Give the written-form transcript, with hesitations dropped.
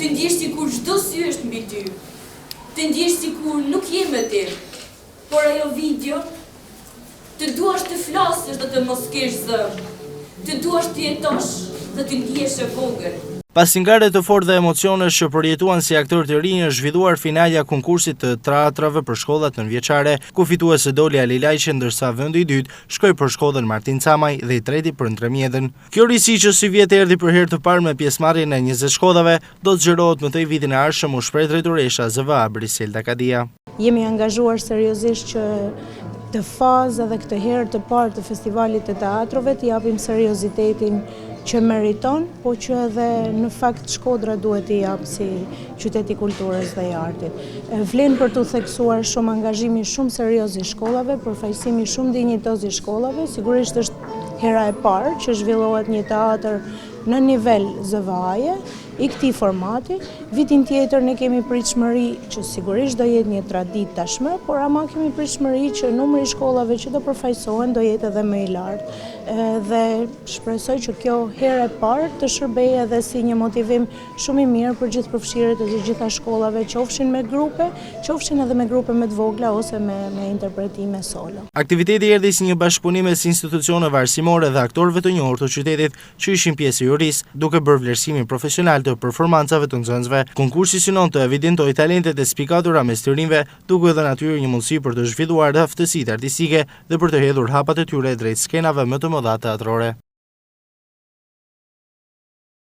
Të ndjesh sikur çdo sy është mbi ty. Të ndjesh sikur nuk je me ti. Por ajo video, të duash të flasësh dhe të mos kesh zë. Të duash të jetosh dhe të ndihesh e vogël. Pas ngjarjeve të fortë dhe emocionesh që përjetuan si aktorë të rinj, është zhvilluar finalja e konkursit të teatrave për shkollat nënvjeçare, ku fituese doli Ali Lajqi, ndërsa vendi i dytë shkoi për shkollën Martin Camaj dhe i treti për Ndërmjetën. Kjo risi që si vjet erdhi për herë të parë me pjesëmarrjen e 20 shkollave, do të zgjerohet më tej vitin e ardhshëm, u shpreh drejtoresha ZVA Briselda Kadia. Jemi angazhuar seriozisht që të fazë dhe këtë herë të parë të festivalit të teatrove të japim seriozitetin që meriton, po që edhe në fakt Shkodra duhet t'i japë si qytet i kulturës dhe i artit. Vlen për t'u theksuar shumë angazhimi shumë serioz i shkollave, përfaqësimi shumë dinjitoz i shkollave, sigurisht është hera e parë që zhvillohet një teatr në nivel ZVA-je i këtij formati. Vitin tjetër ne kemi pritshmëri që sigurisht do jetë një traditë tashmë, por ama kemi pritshmëri që numri i shkollave që do përfaqësohen do jetë edhe më i lartë. Dhe shpresoj që kjo herë e parë të shërbejë edhe si një motivim shumë i mirë për gjithë përfshirjet e të gjitha shkollave, qofshin me grupe, qofshin edhe me grupe më të vogla ose me interpretime solo. Aktiviteti erdhi si një bashkëpunim mes institucioneve arsimore dhe aktorëve të njohur të qytetit që ishin pjesë e jurisë, duke bërë vlerësimin profesional të performancave të nxënësve. Konkursi synon të evidentoj talentet e spikatura mes të rinjve, duke dhënë atyre një mundësi për të zhvilluar aftësitë artistike dhe për të hedhur hapat e tyre drejt skenave më të mëdha teatrore.